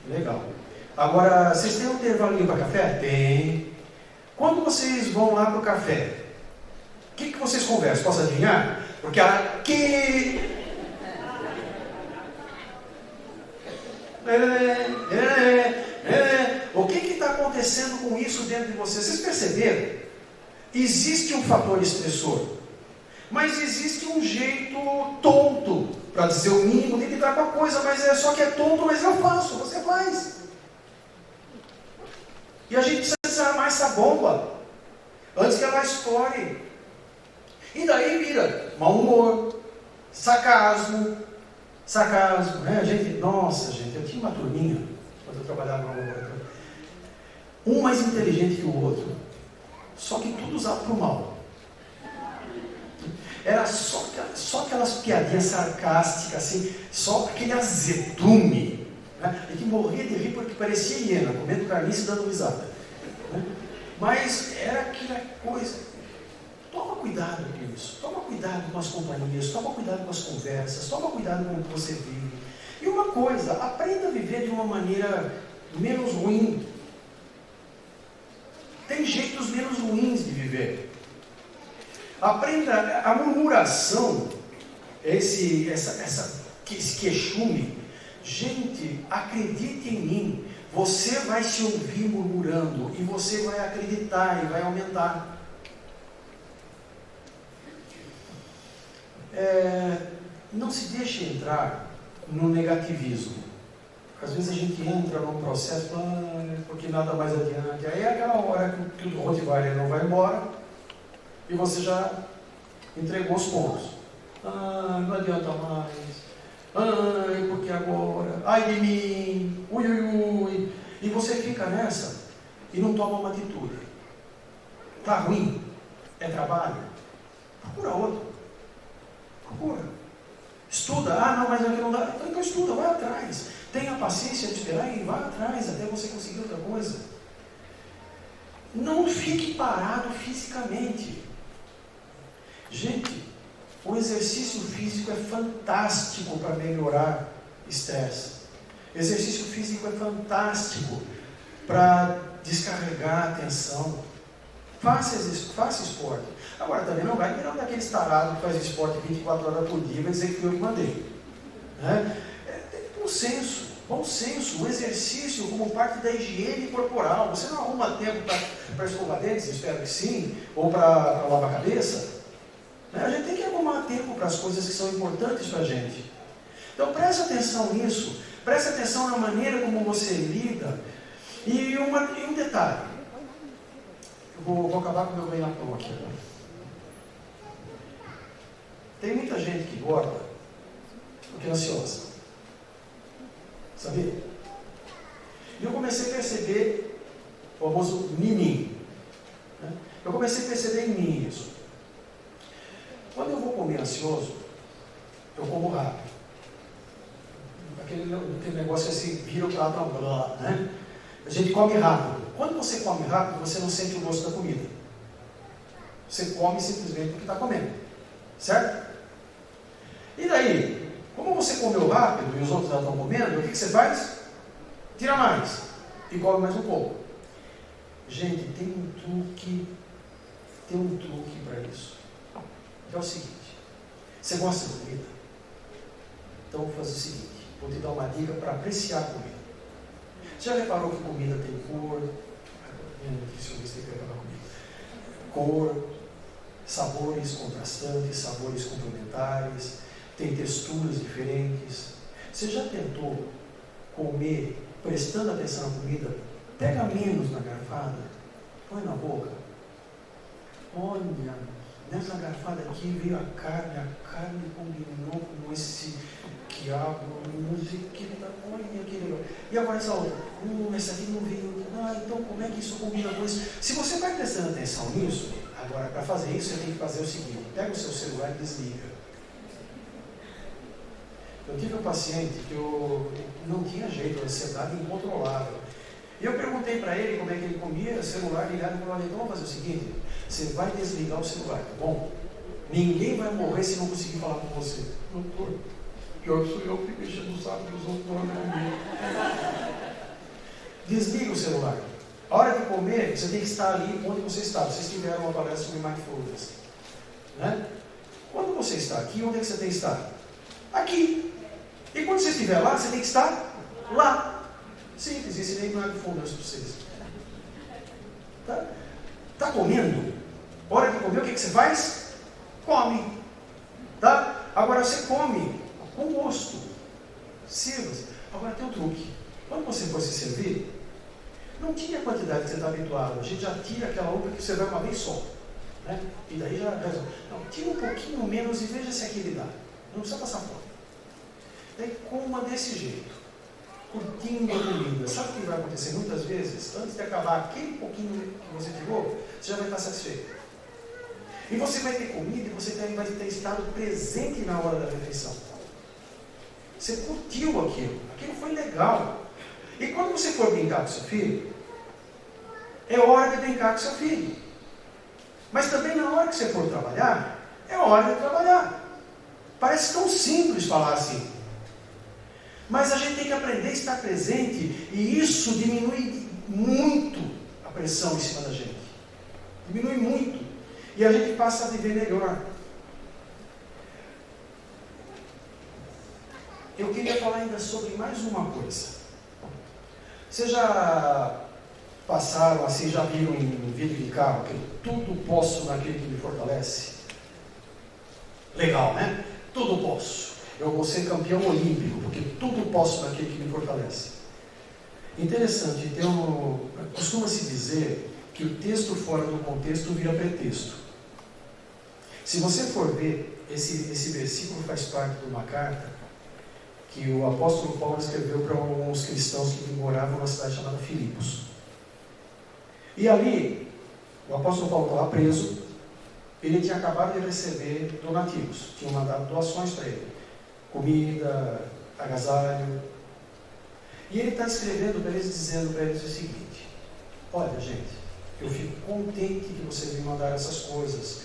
Legal. Agora, vocês têm um intervalinho para café? Tem. Quando vocês vão lá para o café, o que vocês conversam? Posso adivinhar? Porque aqui... O que está acontecendo com isso dentro de você? Vocês perceberam? Existe um fator estressor, mas existe um jeito tonto, para dizer o mínimo, de lidar com a coisa, mas só que é tonto, mas eu faço, você faz. E a gente precisa desarmar essa bomba antes que ela estoure. E daí vira mau humor, sarcasmo, né? Nossa, gente, eu tinha uma turminha, quando eu trabalhava no laboratório, um mais inteligente que o outro, só que tudo usado para o mal. Era só aquelas piadinhas sarcásticas, assim, só aquele azedume, né? E que morria de rir porque parecia hiena, comendo carniça e dando risada, né? Mas era aquela coisa. Toma cuidado com isso, toma cuidado com as companhias, toma cuidado com as conversas, toma cuidado com o que você vive. E uma coisa, aprenda a viver de uma maneira menos ruim. Tem jeitos menos ruins de viver. Aprenda a murmuração, esse queixume. Gente, acredite em mim, você vai se ouvir murmurando e você vai acreditar e vai aumentar. Não se deixe entrar no negativismo. Às vezes a gente entra num processo porque nada mais adianta. Aí é aquela hora que o Rottweiler não vai embora e você já entregou os pontos. Não adianta mais. Porque agora? Ai de mim. Ui. E você fica nessa e não toma uma atitude. Está ruim? É trabalho? Procura outro. Procura. Estuda. Não, mas aqui não dá. Então estuda, vai atrás. Tenha paciência de esperar e vá atrás até você conseguir outra coisa. Não fique parado fisicamente. Gente, o exercício físico é fantástico para melhorar estresse. Exercício físico é fantástico para descarregar a tensão. Faça esporte. Agora também não vai virar daquele tarado que faz esporte 24 horas por dia e vai dizer que foi eu que mandei. Bom senso, o exercício como parte da higiene corporal. Você não arruma tempo para escovar dentes, espero que sim, ou para lavar a cabeça. A gente tem que arrumar tempo para as coisas que são importantes para a gente. Então preste atenção nisso, preste atenção na maneira como você lida. E um detalhe, eu vou acabar com o meu ganha-pão aqui agora. Tem muita gente que engorda porque é ansiosa. Sabia? E eu comecei a perceber o famoso mimim. Eu comecei a perceber em mim isso. Quando eu vou comer ansioso, eu como rápido. Aquele negócio assim, vira o prato, né? A gente come rápido. Quando você come rápido, você não sente o gosto da comida. Você come simplesmente porque está comendo. Certo? E daí? Como você comeu rápido e os outros já estão comendo, o que você faz? Tira mais e come mais um pouco. Gente, tem um truque para isso. Que é o seguinte: você gosta de comida? Então vou fazer o seguinte, vou te dar uma dica para apreciar a comida. Já reparou que comida tem cor? Cor, sabores contrastantes, sabores complementares, tem texturas diferentes. Você já tentou comer prestando atenção na comida? Pega menos na garfada, põe na boca. Olha, nessa garfada aqui veio a carne combinou com esse quiabo, não sei o que, olha que legal. E agora essa outra, essa aqui não veio, então como é que isso combina com isso? Se você vai prestando atenção nisso, agora para fazer isso você tem que fazer o seguinte: pega o seu celular e desliga. Eu tive um paciente que eu não tinha jeito, a ansiedade incontrolável. E eu perguntei para ele como é que ele comia, celular ligado, e falei: então vamos fazer o seguinte, você vai desligar o celular, tá bom? Ninguém vai morrer se não conseguir falar com você. Doutor, pior sou eu que fico enchendo o saco dos outros comigo. Desliga o celular. A hora de comer, você tem que estar ali onde você está. Vocês tiveram uma palestra sobre mindfulness, né? Quando você está aqui, onde é que você tem que estar? Aqui. E quando você estiver lá, você tem que estar lá. Simples, ensinei no Agrifolders para vocês. Tá comendo? Hora de comer, o que você faz? Come. Tá? Agora você come com gosto. Sirva-se. Agora tem um truque. Quando você for se servir, não tira a quantidade que você está habituado. A gente já tira aquela outra que você vai uma vez só. Né? E daí já resolve. Não, tira um pouquinho menos e veja se aquele dá. Não precisa passar fome. Daí coma desse jeito. Curtindo a comida. Sabe o que vai acontecer muitas vezes? Antes de acabar aquele pouquinho que você tirou, você já vai estar satisfeito. E você vai ter comida e você também vai ter estado presente na hora da refeição. Você curtiu aquilo. Aquilo foi legal. E quando você for brincar com seu filho, é hora de brincar com seu filho. Mas também na hora que você for trabalhar, é hora de trabalhar. Parece tão simples falar assim. Mas a gente tem que aprender a estar presente e isso diminui muito a pressão em cima da gente. Diminui muito. E a gente passa a viver melhor. Eu queria falar ainda sobre mais uma coisa. Vocês já passaram assim, já viram em vídeo de carro que tudo posso naquele que me fortalece? Legal, né? Tudo posso. Eu vou ser campeão olímpico, porque tudo posso naquele que me fortalece. Interessante, costuma-se dizer que o texto fora do contexto vira pretexto. Se você for ver, esse versículo faz parte de uma carta que o apóstolo Paulo escreveu para alguns cristãos que moravam numa cidade chamada Filipos. E ali, o apóstolo Paulo estava preso, ele tinha acabado de receber donativos, tinham mandado doações para ele, comida, agasalho. E ele está escrevendo para eles, dizendo para eles o seguinte: olha, gente, eu fico contente que vocês me mandaram essas coisas,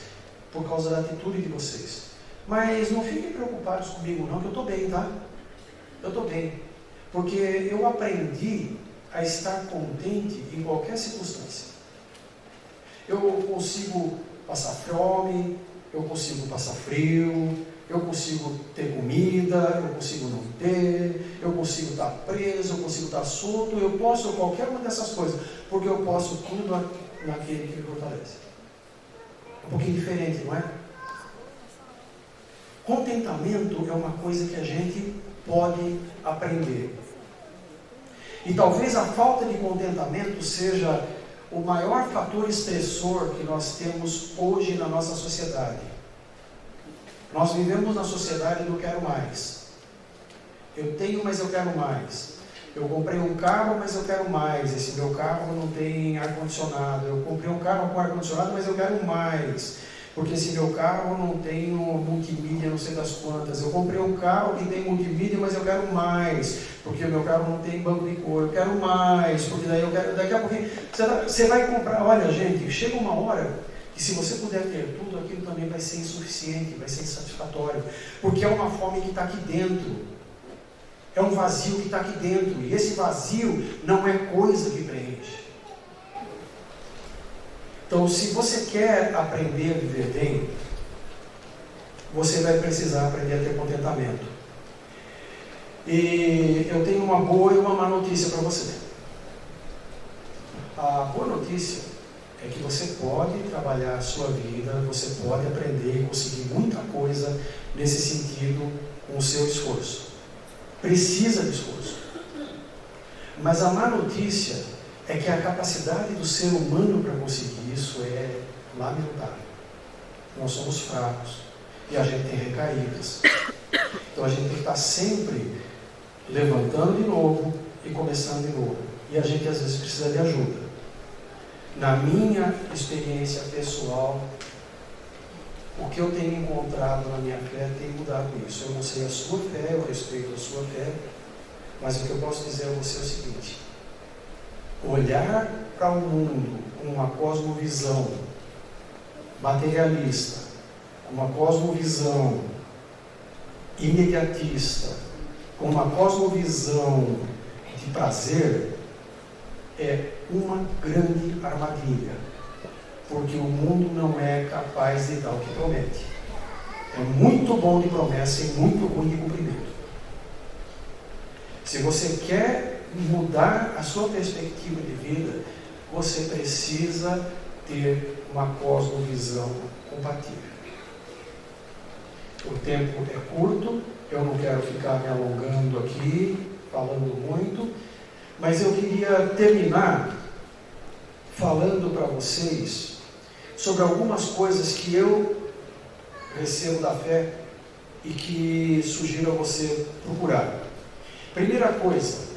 por causa da atitude de vocês. Mas não fiquem preocupados comigo não, que eu estou bem, tá? Eu estou bem. Porque eu aprendi a estar contente em qualquer circunstância. Eu consigo passar fome, eu consigo passar frio, eu consigo ter comida, eu consigo não ter, eu consigo estar preso, eu consigo estar solto, eu posso qualquer uma dessas coisas, porque eu posso tudo naquele que me fortalece. Um pouquinho diferente, não é? Contentamento é uma coisa que a gente pode aprender. E talvez a falta de contentamento seja o maior fator estressor que nós temos hoje na nossa sociedade. Nós vivemos na sociedade do quero mais. Eu tenho, mas eu quero mais. Eu comprei um carro, mas eu quero mais. Esse meu carro não tem ar-condicionado. Eu comprei um carro com ar-condicionado, mas eu quero mais. Porque esse meu carro não tem multimídia, não sei das quantas. Eu comprei um carro que tem multimídia, mas eu quero mais. Porque o meu carro não tem banco de cor. Eu quero mais. Porque daí eu quero. Daqui a pouquinho. Você vai comprar. Olha, gente, chega uma hora que se você puder ter tudo, aquilo também vai ser insuficiente, vai ser insatisfatório. Porque é uma fome que está aqui dentro. É um vazio que está aqui dentro. E esse vazio não é coisa que preenche. Então, se você quer aprender a viver bem, você vai precisar aprender a ter contentamento. E eu tenho uma boa e uma má notícia para você. A boa notícia é que você pode trabalhar a sua vida, você pode aprender e conseguir muita coisa nesse sentido com o seu esforço. Precisa de esforço. Mas a má notícia é que a capacidade do ser humano para conseguir isso é lamentável. Nós somos fracos e a gente tem recaídas. Então a gente tem que estar sempre levantando de novo e começando de novo. E a gente às vezes precisa de ajuda. Na minha experiência pessoal, o que eu tenho encontrado na minha fé tem mudado isso. Eu não sei a sua fé, eu respeito a sua fé, mas o que eu posso dizer a você é o seguinte: olhar para o mundo com uma cosmovisão materialista, com uma cosmovisão imediatista, com uma cosmovisão de prazer, é uma grande armadilha, porque o mundo não é capaz de dar o que promete. É muito bom de promessa e muito ruim de cumprimento. Se você quer mudar a sua perspectiva de vida, você precisa ter uma cosmovisão compatível. O tempo é curto, eu não quero ficar me alongando aqui, falando muito, mas eu queria terminar falando para vocês sobre algumas coisas que eu recebo da fé e que sugiro a você procurar. Primeira coisa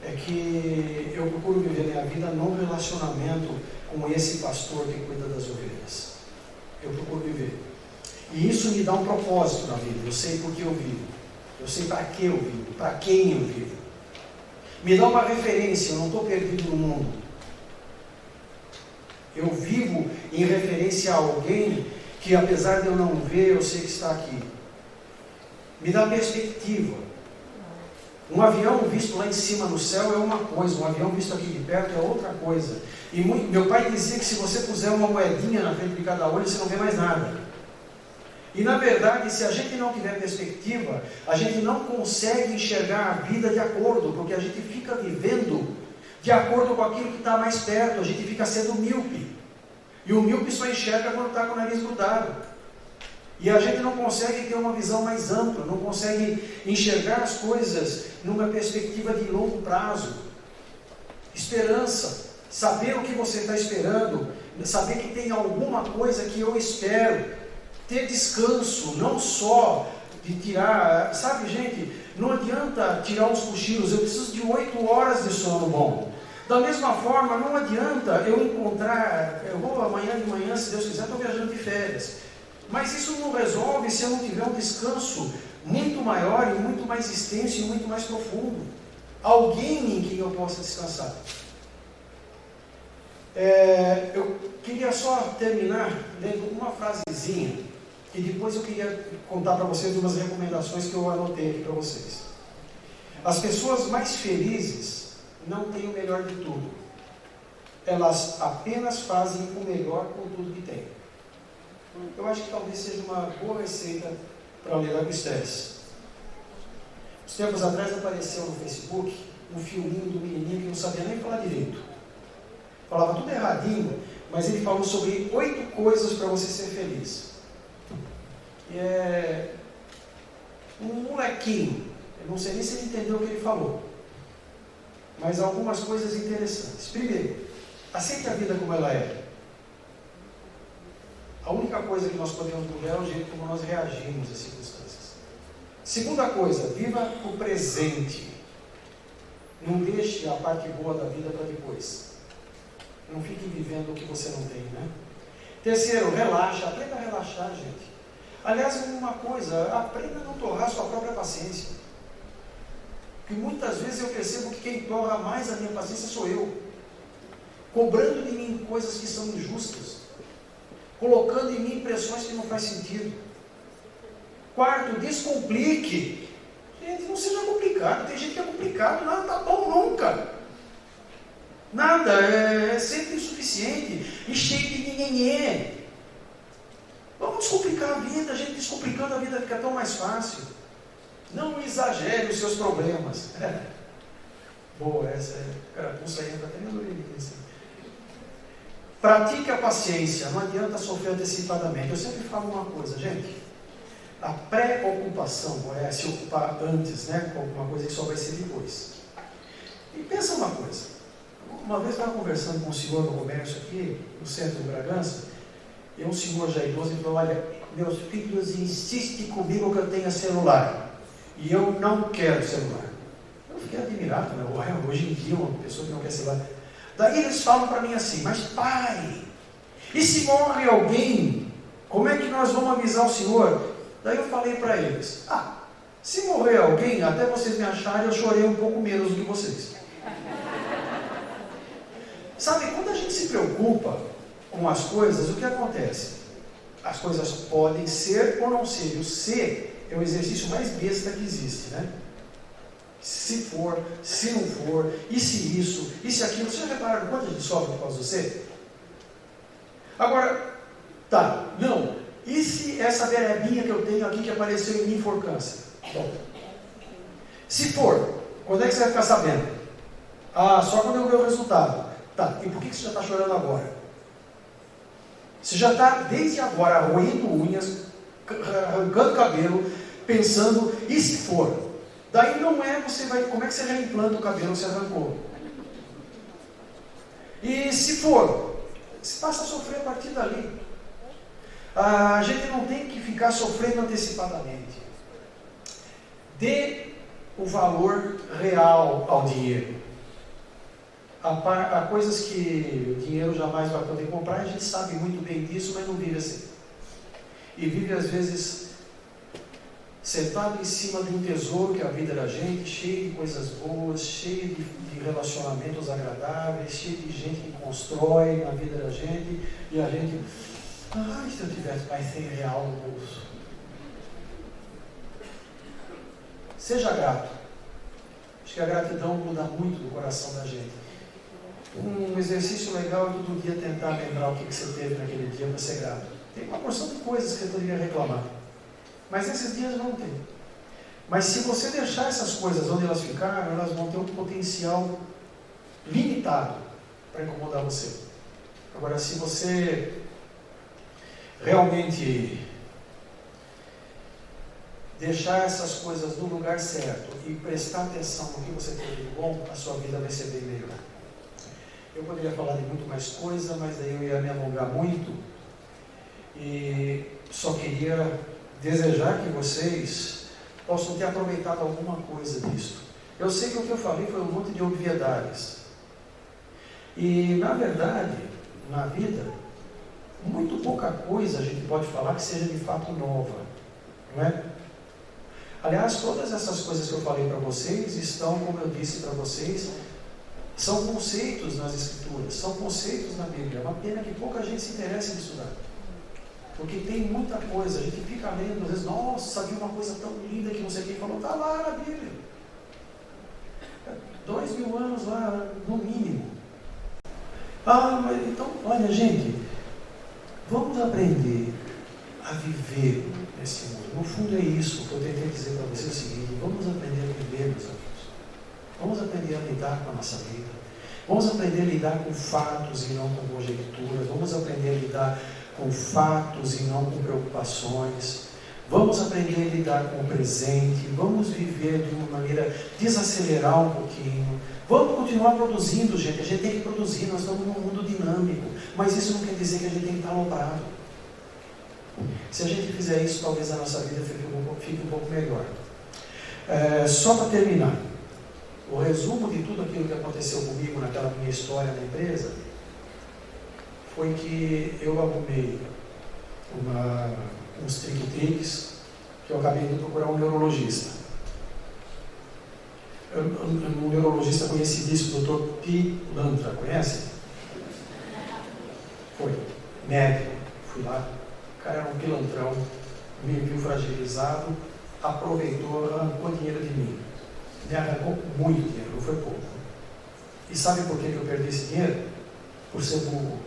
é que eu procuro viver minha vida num relacionamento com esse pastor que cuida das ovelhas. Eu procuro viver. E isso me dá um propósito na vida. Eu sei por que eu vivo. Eu sei para que eu vivo, para quem eu vivo. Me dá uma referência, eu não estou perdido no mundo. Eu vivo em referência a alguém que, apesar de eu não ver, eu sei que está aqui. Me dá perspectiva. Um avião visto lá em cima no céu é uma coisa, um avião visto aqui de perto é outra coisa. E meu pai dizia que se você puser uma moedinha na frente de cada olho, você não vê mais nada. E na verdade, se a gente não tiver perspectiva, a gente não consegue enxergar a vida de acordo, porque a gente fica vivendo de acordo com aquilo que está mais perto, a gente fica sendo míope. E o míope só enxerga quando está com o nariz grudado. E a gente não consegue ter uma visão mais ampla, não consegue enxergar as coisas numa perspectiva de longo prazo. Esperança, saber o que você está esperando, saber que tem alguma coisa que eu espero. Ter descanso, não só de tirar, sabe gente, não adianta tirar uns cochilos, eu preciso de 8 horas de sono bom. Da mesma forma, não adianta eu encontrar, eu vou amanhã de manhã, se Deus quiser, estou viajando de férias. Mas isso não resolve se eu não tiver um descanso muito maior e muito mais extenso e muito mais profundo. Alguém em quem eu possa descansar. Eu queria só terminar lendo uma frasezinha e depois eu queria contar para vocês umas recomendações que eu anotei aqui para vocês. As pessoas mais felizes não têm o melhor de tudo. Elas apenas fazem o melhor com tudo que têm. Eu acho que talvez seja uma boa receita para lidar com estresse. Uns tempos atrás apareceu no Facebook um filminho do menininho que não sabia nem falar direito. Falava tudo erradinho, mas ele falou sobre 8 coisas para você ser feliz. E é um molequinho, eu não sei nem se ele entendeu o que ele falou, mas algumas coisas interessantes. Primeiro, aceite a vida como ela é. A única coisa que nós podemos mudar é o jeito como nós reagimos às circunstâncias. Segunda coisa, viva o presente. Não deixe a parte boa da vida para depois. Não fique vivendo o que você não tem, né? Terceiro, relaxa. Aprenda a relaxar, gente. Aliás, uma coisa, aprenda a não torrar sua própria paciência. Porque muitas vezes eu percebo que quem torra mais a minha paciência sou eu. Cobrando de mim coisas que são injustas. Colocando em mim pressões que não faz sentido. Quarto, descomplique. Gente, não seja complicado. Tem gente que é complicado, nada tá bom nunca. Nada, é sempre insuficiente e cheio de ninguém. Vamos descomplicar a vida, a gente descomplicando a vida fica tão mais fácil. Não exagere os seus problemas. Boa, essa é. Carapuça aí, até me adorei assim. Pratique a paciência, não adianta sofrer antecipadamente. Eu sempre falo uma coisa, gente. A preocupação é se ocupar antes, né, com alguma coisa que só vai ser depois. E pensa uma coisa. Uma vez eu estava conversando com um senhor no comércio aqui, no centro de Bragança, e um senhor já idoso, ele falou: olha, meus filhos insistem comigo que eu tenha celular, e eu não quero celular. Eu fiquei admirado, né? Hoje em dia, uma pessoa que não quer celular. Daí eles falam para mim assim: mas pai, e se morre alguém, como é que nós vamos avisar o senhor? Daí eu falei para eles: se morrer alguém, até vocês me acharem, eu chorei um pouco menos do que vocês. Sabe, quando a gente se preocupa com as coisas, o que acontece? As coisas podem ser ou não ser. O ser é o exercício mais besta que existe, né? Se for, se não for, e se isso, e se aquilo. Vocês já repararam quanto a gente sofre por causa do ser? Agora, não. E se essa berebinha que eu tenho aqui que apareceu em mim for câncer? Bom, se for, Quando é que você vai ficar sabendo? Ah, só quando eu ver o resultado. Tá, e por que você já está chorando agora? Você já está, desde agora, roendo unhas, arrancando cabelo, pensando, e se for? Daí não é, você vai, como é que você reimplanta o cabelo que você arrancou? E se for? Você passa a sofrer a partir dali. A gente não tem que ficar sofrendo antecipadamente. Dê o valor real ao dinheiro. Há coisas que o dinheiro jamais vai poder comprar, a gente sabe muito bem disso, mas não vive assim. E vive às vezes sentado em cima de um tesouro que é a vida da gente, cheio de coisas boas, cheio de relacionamentos agradáveis, cheio de gente que constrói na vida da gente, e a gente, se eu tivesse mais 100 real no bolso. Seja grato. Acho que a gratidão muda muito do coração da gente. Um exercício legal é todo dia tentar lembrar o que você teve naquele dia para ser grato. Tem uma porção de coisas que eu poderia reclamar, mas nesses dias não tem. Mas se você deixar essas coisas onde elas ficaram, elas vão ter um potencial limitado para incomodar você. Agora, se você realmente deixar essas coisas no lugar certo e prestar atenção no que você tem de bom, a sua vida vai ser bem melhor. Eu poderia falar de muito mais coisa, mas aí eu ia me alongar muito. E só queria desejar que vocês possam ter aproveitado alguma coisa disso. Eu sei que o que eu falei foi um monte de obviedades. E, na verdade, na vida, muito pouca coisa a gente pode falar que seja de fato nova. Não é? Aliás, todas essas coisas que eu falei para vocês estão, como eu disse para vocês, são conceitos nas Escrituras, são conceitos na Bíblia. É uma pena que pouca gente se interessa em estudar. Porque tem muita coisa, a gente fica lendo, às vezes, nossa, viu uma coisa tão linda que não sei quem falou, está lá na Bíblia. 2000 anos lá, no mínimo. Mas então, olha gente, vamos aprender a viver nesse mundo. No fundo é isso que eu tentei dizer para vocês, o seguinte: vamos aprender a viver, meus amigos. Vamos aprender a lidar com a nossa vida. Vamos aprender a lidar com fatos e não com conjecturas. Vamos aprender a lidar com fatos e não com preocupações. Vamos aprender a lidar com o presente. Vamos viver de uma maneira, desacelerar um pouquinho. Vamos continuar produzindo, gente. A gente tem que produzir. Nós estamos num mundo dinâmico. Mas isso não quer dizer que a gente tem que estar aloprado. Se a gente fizer isso, talvez a nossa vida fique um pouco melhor. Só para terminar. O resumo de tudo aquilo que aconteceu comigo naquela minha história na empresa foi que eu arrumei uns triques que eu acabei de procurar um neurologista. Um neurologista conhecidíssimo, Dr. Pilantra, conhece? Foi. Médico. Fui lá. O cara era um pilantrão, me viu fragilizado, aproveitou, arrancou dinheiro de mim. Me arrancou muito dinheiro, não foi pouco. E sabe por que eu perdi esse dinheiro? Por ser burro.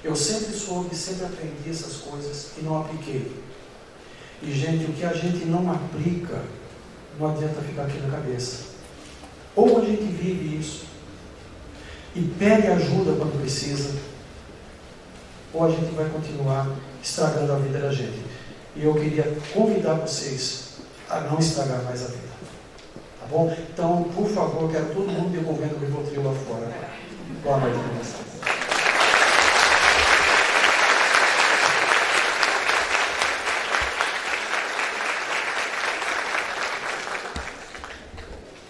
Eu sempre soube, sempre aprendi essas coisas e não apliquei. E gente, o que a gente não aplica, não adianta ficar aqui na cabeça. Ou a gente vive isso e pede ajuda quando precisa, ou a gente vai continuar estragando a vida da gente. E eu queria convidar vocês a não estragar mais a vida. Tá bom? Então, por favor, quero todo mundo devolvendo o Rivotril lá fora. Boa noite para vocês.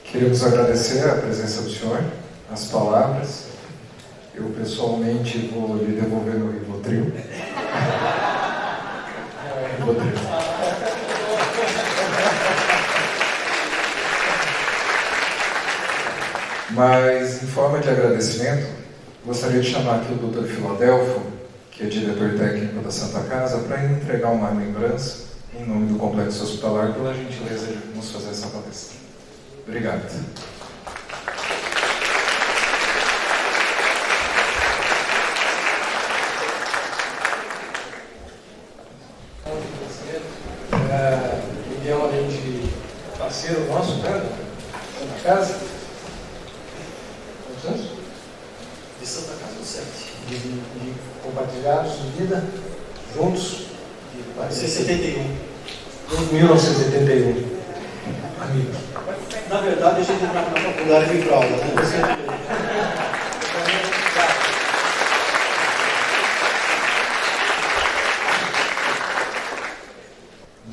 Queremos agradecer a presença do senhor, as palavras. Eu pessoalmente vou lhe devolver meu Rivotril. Mas, em forma de agradecimento, gostaria de chamar aqui o Dr. Filadelfo, que é diretor técnico da Santa Casa, para entregar uma lembrança, em nome do Complexo Hospitalar, pela gentileza de nos fazer essa palestra. Obrigado. Miguel, além de parceiro nosso, né? Santa Casa 7. De compartilhados de vida, juntos, de 1971. 1981. Amigos. Na verdade, a gente entrava na faculdade de fralda, né?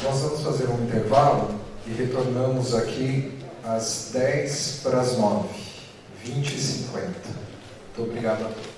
Nós vamos fazer um intervalo e retornamos aqui às 10 para as 9, 20h50. Muito obrigado a todos.